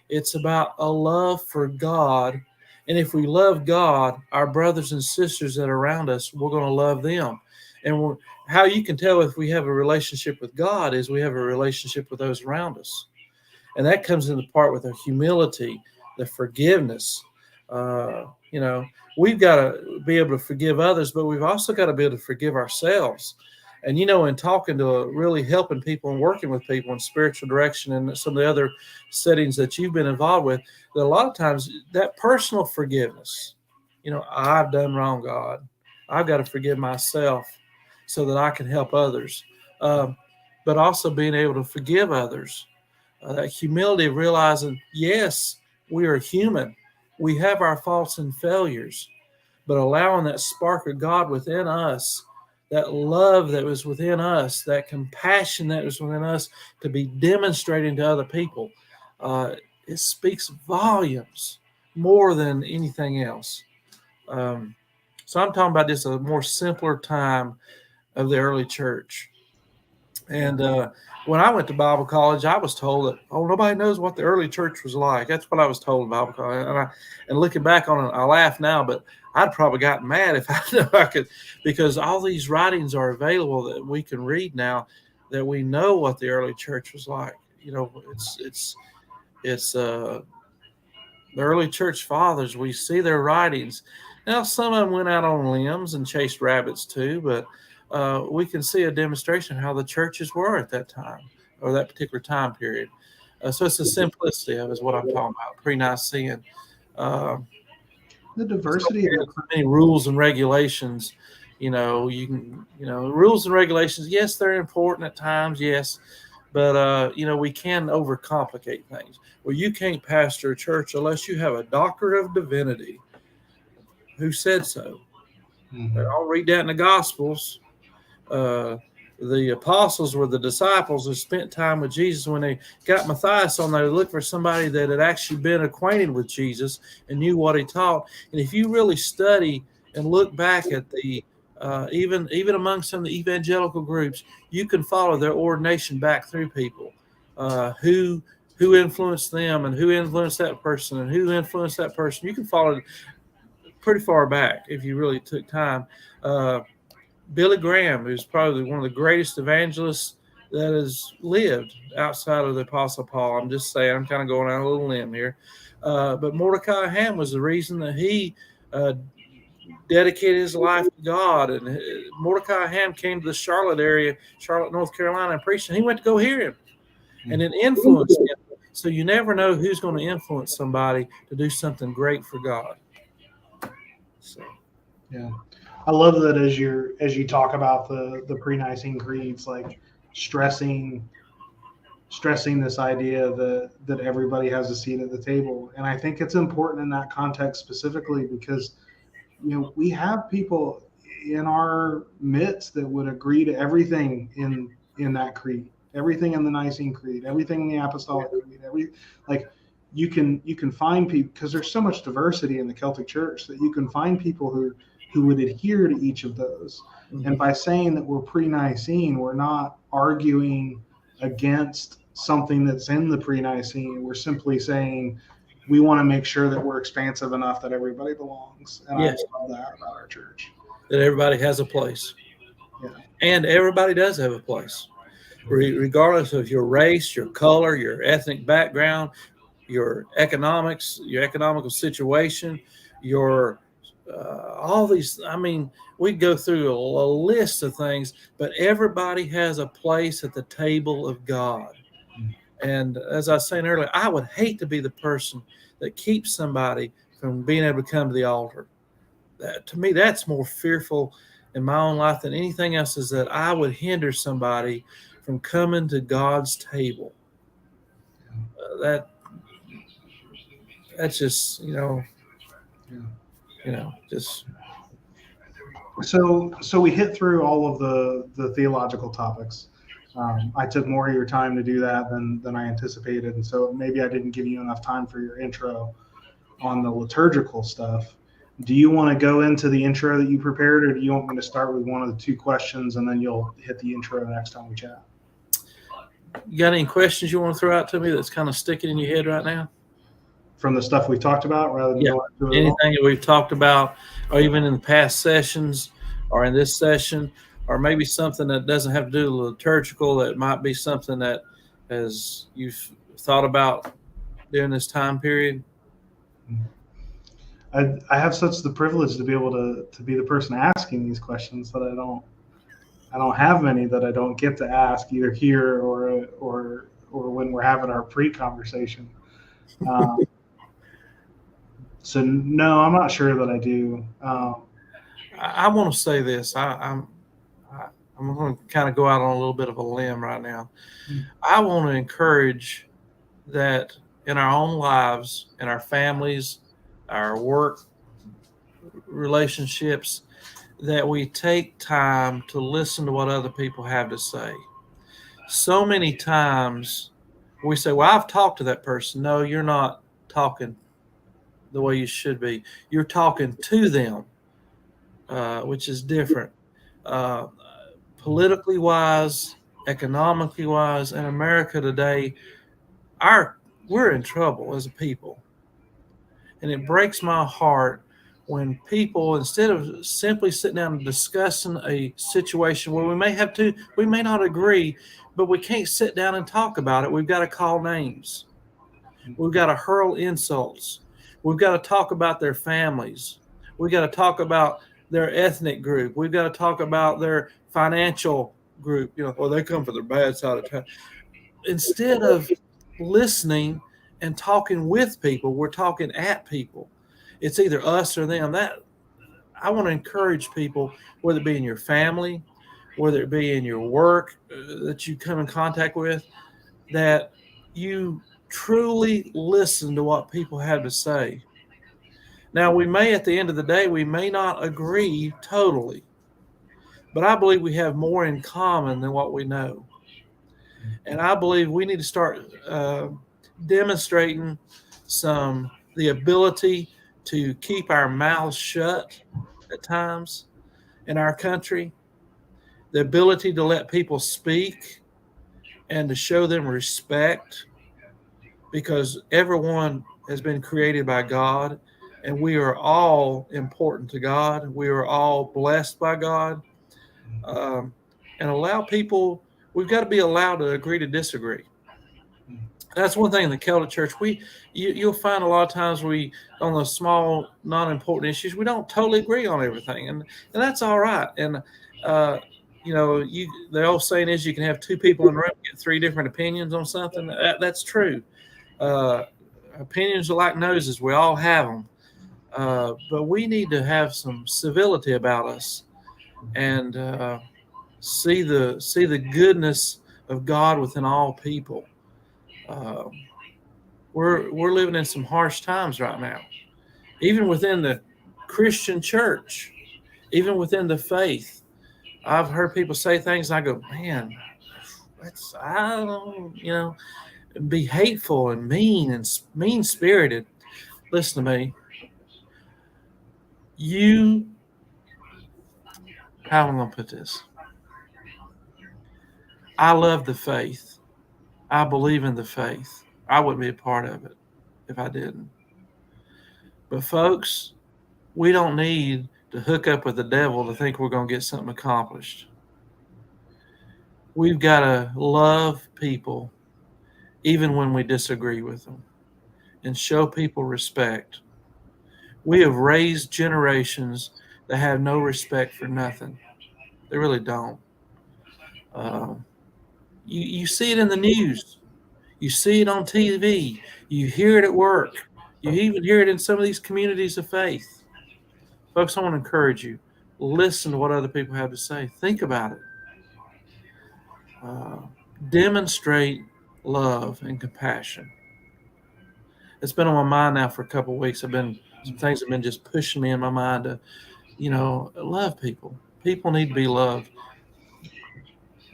it's about a love for God. And if we love God, our brothers and sisters that are around us, we're going to love them. And how you can tell if we have a relationship with God is we have a relationship with those around us. And that comes into part with the humility, the forgiveness. We've got to be able to forgive others, but we've also got to be able to forgive ourselves. And, in talking to really helping people and working with people in spiritual direction and some of the other settings that you've been involved with, that a lot of times that personal forgiveness, I've done wrong, God. I've got to forgive myself so that I can help others. But also being able to forgive others. That humility of realizing, yes, we are human. We have our faults and failures, but allowing that spark of God within us, that love that was within us, that compassion that was within us to be demonstrating to other people, it speaks volumes more than anything else. So I'm talking about just a more simpler time of the early church. And when I went to Bible college, I was told that, nobody knows what the early church was like. That's what I was told in Bible college. And looking back on it, I laugh now, but I'd probably gotten mad if I knew I could, because all these writings are available that we can read now, that we know what the early church was like. It's the early church fathers. We see their writings. Now, some of them went out on limbs and chased rabbits too, but we can see a demonstration of how the churches were at that time, or that particular time period. So it's the simplicity of it is what I'm talking about, pre-Nicene. The diversity of many rules and regulations. Rules and regulations, yes, they're important at times, yes, but we can overcomplicate things. Well, you can't pastor a church unless you have a doctorate of divinity. Who said so? Mm-hmm. I'll read that in the Gospels. The apostles were the disciples who spent time with Jesus. When they got Matthias on there, they looked for somebody that had actually been acquainted with Jesus and knew what he taught. And if you really study and look back at the even among some of the evangelical groups, you can follow their ordination back through people who influenced them and who influenced that person and who influenced that person. You can follow it pretty far back if you really took time. Billy Graham, who's probably one of the greatest evangelists that has lived outside of the Apostle Paul. I'm just saying, I'm kind of going out a little limb here. But Mordecai Ham was the reason that he dedicated his life to God. And Mordecai Ham came to the Charlotte area, Charlotte, North Carolina, and preached, and he went to go hear him. And it influenced him. So you never know who's going to influence somebody to do something great for God. So, yeah. I love that as you talk about the pre-Nicene creeds, like stressing this idea that everybody has a seat at the table. And I think it's important in that context specifically because, we have people in our midst that would agree to everything in that creed, everything in the Nicene Creed, everything in the Apostolic Creed, you can find people, because there's so much diversity in the Celtic Church, that you can find people who would adhere to each of those. Mm-hmm. And by saying that we're pre-Nicene, we're not arguing against something that's in the pre-Nicene. We're simply saying we want to make sure that we're expansive enough that everybody belongs. And Yes. I love that about our church. That everybody has a place. Yeah. And everybody does have a place, regardless of your race, your color, your ethnic background, your economical situation, your all these. I mean, we go through a list of things, but everybody has a place at the table of God. And as I was saying earlier, I would hate to be the person that keeps somebody from being able to come to the altar. To me, that's more fearful in my own life than anything else, is that I would hinder somebody from coming to God's table. That's just, just. So we hit through all of the theological topics. I took more of your time to do that than I anticipated, and so maybe I didn't give you enough time for your intro on the liturgical stuff. Do you want to go into the intro that you prepared, or do you want me to start with one of the two questions and then you'll hit the intro next time we chat? You got any questions you want to throw out to me that's kind of sticking in your head right now? From the stuff we talked about, rather than going into anything that we've talked about, or even in the past sessions, or in this session, or maybe something that doesn't have to do with liturgical, that might be something that as you've thought about during this time period? I have such the privilege to be able to be the person asking these questions that I don't have many that I don't get to ask either here or when we're having our pre-conversation. So no, I'm not sure that I do. I want to say this. I'm going to kind of go out on a little bit of a limb right now. I want to encourage that in our own lives, in our families, our work relationships, that we take time to listen to what other people have to say. So many times we say, well, I've talked to that person. No, you're not talking the way you should be. You're talking to them, which is different. Politically wise, economically wise, in America today, we're in trouble as a people. And it breaks my heart when people, instead of simply sitting down and discussing a situation where we may not agree, but we can't sit down and talk about it. We've got to call names. We've got to hurl insults. We've got to talk about their families. We've got to talk about their ethnic group. We've got to talk about their financial group. Or they come from the bad side of town. Instead of listening and talking with people, we're talking at people. It's either us or them. That I want to encourage people, whether it be in your family, whether it be in your work that you come in contact with, that you truly listen to what people have to say. Now, we may, at the end of the day, we may not agree totally, but I believe we have more in common than what we know. And I believe we need to start demonstrating the ability to keep our mouths shut at times in our country, the ability to let people speak and to show them respect, because everyone has been created by God and we are all important to God. We are all blessed by God. And allow people, we've got to be allowed to agree to disagree. That's one thing in the Celtic Church. You'll find a lot of times on the small, non-important issues, we don't totally agree on everything, and that's all right. And the old saying is, you can have two people in a room and get three different opinions on something. That's true. Opinions are like noses; we all have them, but we need to have some civility about us and see the goodness of God within all people. We're living in some harsh times right now, even within the Christian church, even within the faith. I've heard people say things and I go, man, be hateful and mean and mean-spirited. Listen to me. How am I going to put this? I love the faith. I believe in the faith. I wouldn't be a part of it. if I didn't. But folks, we don't need to hook up with the devil to think we're going to get something accomplished. We've got to love people even when we disagree with them and show people respect. We have raised generations that have no respect for nothing. They really don't. You see it in the news. You see it on TV. You hear it at work. You even hear it in some of these communities of faith. Folks, I want to encourage you. Listen to what other people have to say. Think about it. Demonstrate love and compassion. It's been on my mind now for a couple of weeks. Some things have been just pushing me in my mind to, love people. People need to be loved.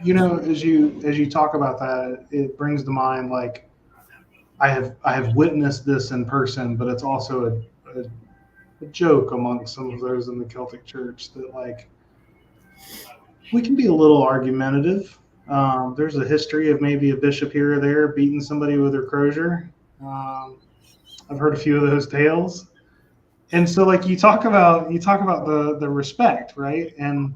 As you talk about that, it brings to mind, like, I have witnessed this in person, but it's also a joke among some of those in the Celtic Church that, like, we can be a little argumentative. There's a history of maybe a bishop here or there beating somebody with their crozier. I've heard a few of those tales. And so, like, you talk about the respect, right? And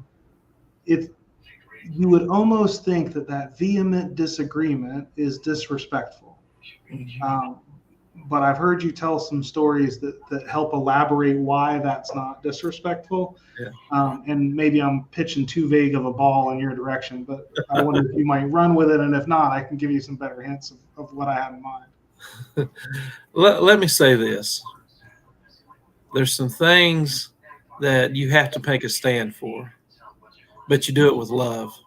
you would almost think that vehement disagreement is disrespectful. But I've heard you tell some stories that help elaborate why that's not disrespectful. Yeah. And maybe I'm pitching too vague of a ball in your direction, but I wonder if you might run with it. And if not, I can give you some better hints of what I have in mind. Let me say this. There's some things that you have to take a stand for, but you do it with love.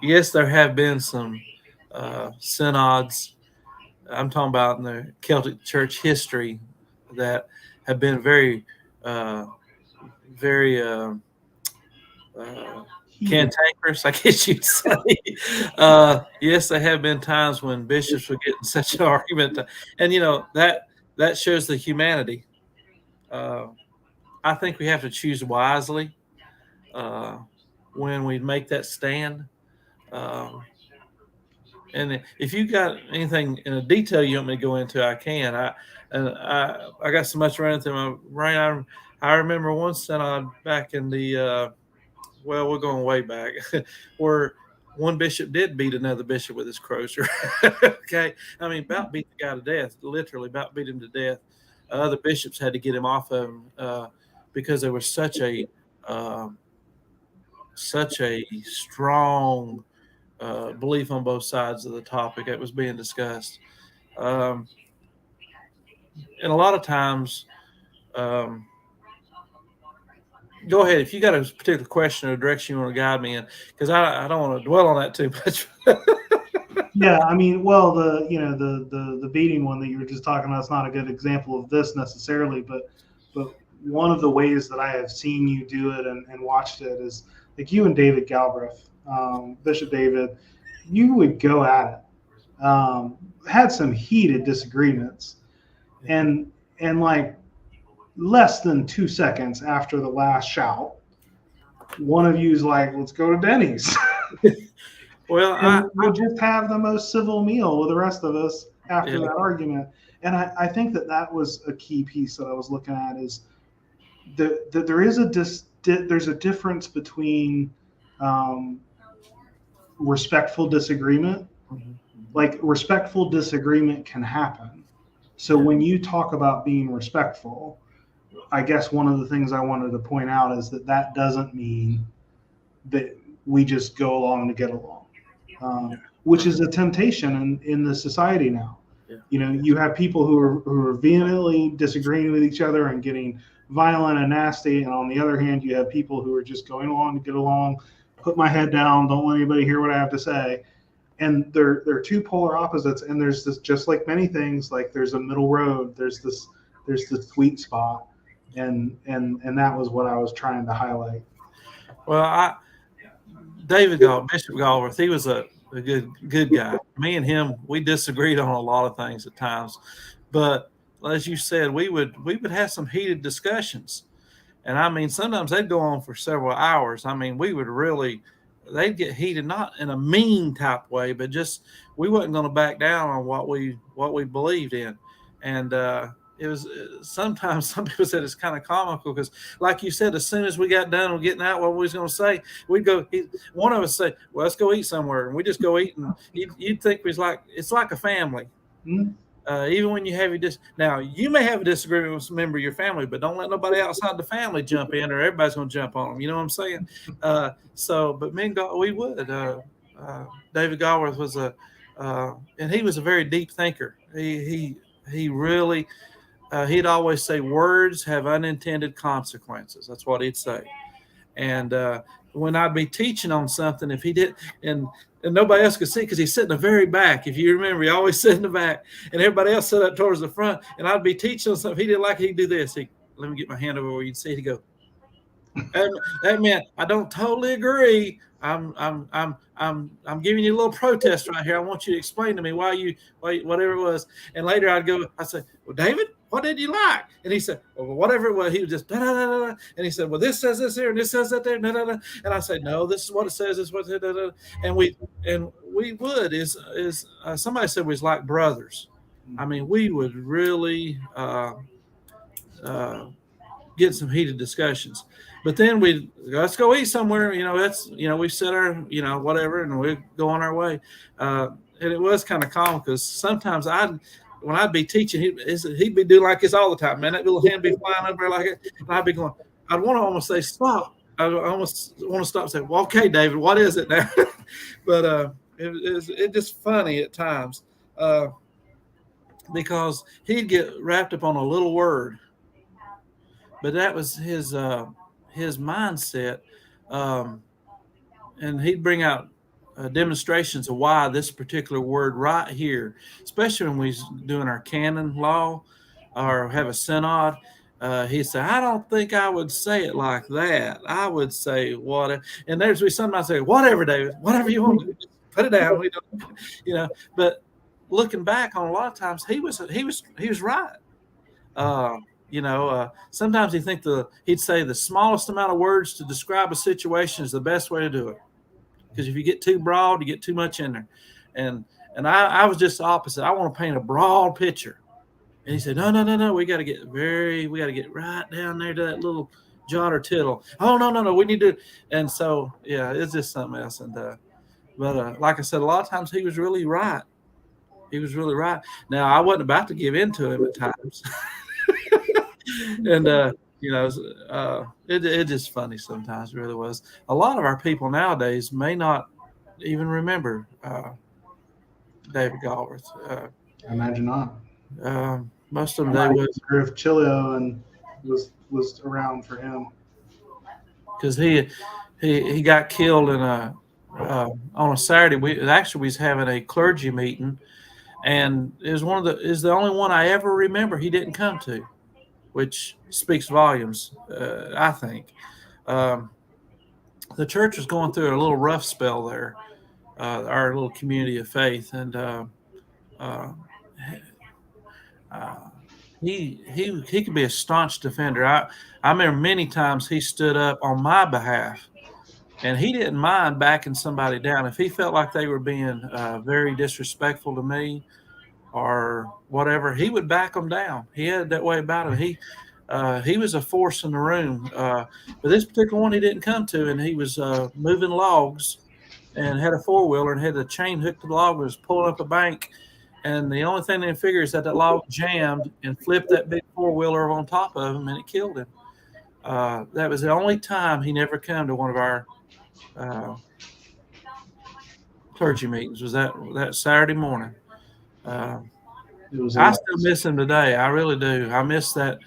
Yes, there have been some synods, I'm talking about in the Celtic Church history, that have been very cantankerous, I guess you'd say. Yes, there have been times when bishops would get in such an argument, and that shows the humanity. I think we have to choose wisely when we make that stand. And if you got anything in a detail you want me to go into, I can. I got so much running through my brain. I remember one synod back in the we're going way back, where one bishop did beat another bishop with his crozier. Okay, I mean, about beat the guy to death, literally about beat him to death. Other bishops had to get him off of him because there was such a strong belief on both sides of the topic that was being discussed. And a lot of times, go ahead if you got a particular question or direction you want to guide me in, because I don't want to dwell on that too much. Yeah, I mean, well, the beating one that you were just talking about is not a good example of this necessarily, but one of the ways that I have seen you do it and watched it is, like, you and David Galbraith, Bishop David, you would go at it. Had some heated disagreements, and like less than 2 seconds after the last shout, one of you's like, "Let's go to Denny's." Well, we'll just have the most civil meal with the rest of us after that argument. And I think that was a key piece that I was looking at, is that there is there's a difference between respectful disagreement. Like, respectful disagreement can happen. So when you talk about being respectful, I guess one of the things I wanted to point out is that doesn't mean that we just go along to get along, which is a temptation in the society now. Yeah. You have people who are vehemently disagreeing with each other and getting violent and nasty, and on the other hand, you have people who are just going along to get along, put my head down, don't let anybody hear what I have to say. And they're two polar opposites, and there's this, just like many things, like there's a middle road, there's the sweet spot, and that was what I was trying to highlight. Well, Bishop Galbraith, he was a good guy. Me and him, we disagreed on a lot of things at times, but as you said, we would have some heated discussions, and I mean, sometimes they'd go on for several hours. I mean, they'd get heated, not in a mean type way, but just we wasn't going to back down on what we believed in. And it was sometimes some people said it's kind of comical because, like you said, as soon as we got done with getting out what we was going to say, we'd go. One of us say, "Well, let's go eat somewhere," and we just go eat, and you'd think it's like a family. Mm-hmm. Even when you have now you may have a disagreement with a member of your family, but don't let nobody outside the family jump in, or everybody's going to jump on them. You know what I'm saying? But me and God, we would. David Galworth was and he was a very deep thinker. He really. He'd always say words have unintended consequences. That's what he'd say. And when I'd be teaching on something, if he did, and nobody else could see because he's sitting in the very back. If you remember, he always sit in the back, and everybody else sat up towards the front. And I'd be teaching on something. If he didn't like it, he'd do this. Let me get my hand over where you'd see it. He'd go. That meant I don't totally agree. I'm giving you a little protest right here. I want you to explain to me why whatever it was. And later I'd say, well, David, what did you like? And he said, well, whatever it was. He was just da, da, da, da, da. And he said, well, this says this here and this says that there. Da, da, da. And I say, no, this is what it says. This is what it says. And we would somebody said we was like brothers. I mean, we would really get some heated discussions. But then let's go eat somewhere. We set our, whatever, and we go on our way. And it was kind of comical because sometimes when I'd be teaching, he'd be doing like this all the time. Man, that little hand be flying over there like it. And I'd be going, I'd want to almost say, stop. I almost want to stop and say, well, okay, David, what is it now? But it's just funny at times because he'd get wrapped up on a little word. But that was his mindset, and he'd bring out demonstrations of why this particular word right here, especially when we was doing our canon law or have a synod, he'd say, I don't think I would say it like that. I would say what, and we sometimes say, whatever, David, whatever you want to do, put it down. We don't, But looking back on a lot of times, he was right. Sometimes he'd say the smallest amount of words to describe a situation is the best way to do it. Because if you get too broad, you get too much in there. And I was just the opposite. I want to paint a broad picture. And he said, no, we got to get right down there to that little jot or tittle. Oh, no, we need to. And so, yeah, it's just something else. And but like I said, a lot of times he was really right. He was really right. Now, I wasn't about to give in to him at times. And it's just funny sometimes. It really was. A lot of our people nowadays may not even remember David Galworth. I imagine not. Most of them they would. If Chilio and was around for him, because he got killed in on a Saturday. We was having a clergy meeting, and it was the only one I ever remember he didn't come to, which speaks volumes, I think. The church was going through a little rough spell there, our little community of faith, and he could be a staunch defender. I remember many times he stood up on my behalf, and he didn't mind backing somebody down if he felt like they were being very disrespectful to me or whatever. He would back them down. He had that way about him. He was a force in the room. But this particular one he didn't come to, and he was moving logs and had a four-wheeler and had a chain hooked to the log, was pulling up a bank. And the only thing they figured is that log jammed and flipped that big four-wheeler on top of him, and it killed him. That was the only time he never come to one of our clergy meetings, was that Saturday morning. I still miss him today. I really do. I miss the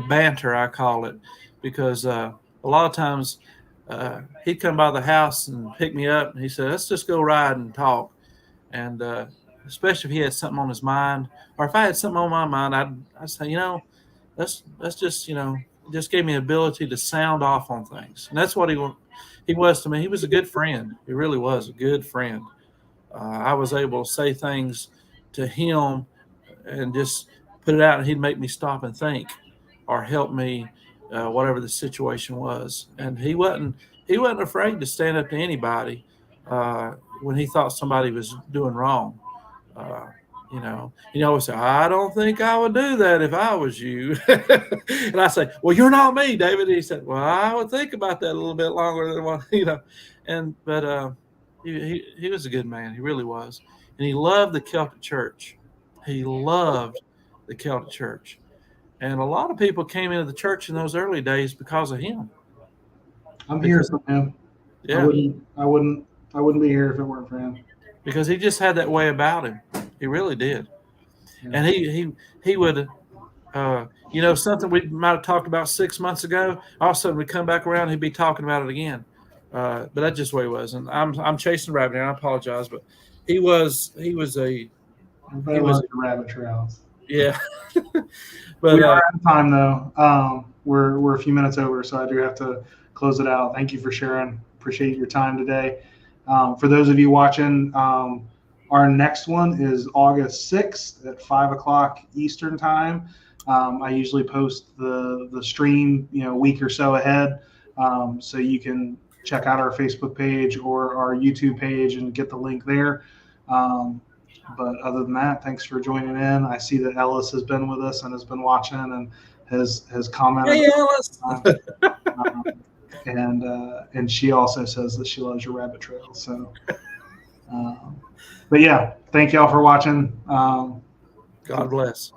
banter, I call it, because a lot of times he'd come by the house and pick me up, and he said, let's just go ride and talk. And especially if he had something on his mind, or if I had something on my mind, I'd say, let's just, just gave me the ability to sound off on things. And that's what he was to me. He was a good friend. He really was a good friend. I was able to say things to him and just put it out, and he'd make me stop and think or help me, whatever the situation was. And he wasn't afraid to stand up to anybody when he thought somebody was doing wrong. You always say, I don't think I would do that if I was you. And I say, well, you're not me, David. And he said, well, I would think about that a little bit longer than what, but he was a good man. He really was. And he loved the Celtic Church. He loved the Celtic Church. And a lot of people came into the church in those early days because of him. I'm here for him. Yeah. I wouldn't be here if it weren't for him. Because he just had that way about him. He really did. Yeah. And he would, something we might have talked about 6 months ago, all of a sudden we come back around, he'd be talking about it again. But that's just the way he was. And I'm chasing rabbit here, and I apologize, but he was the rabbit trails. Yeah. But we are out of time though. We're a few minutes over, so I do have to close it out. Thank you for sharing. Appreciate your time today. For those of you watching, our next one is August 6th at 5:00 Eastern time. I usually post the stream, a week or so ahead, so you can check out our Facebook page or our YouTube page and get the link there. But other than that, thanks for joining in. I see that Ellis has been with us and has been watching and has commented. Hey, Ellis. And she also says that she loves your rabbit trail. So, but yeah, thank y'all for watching. God bless.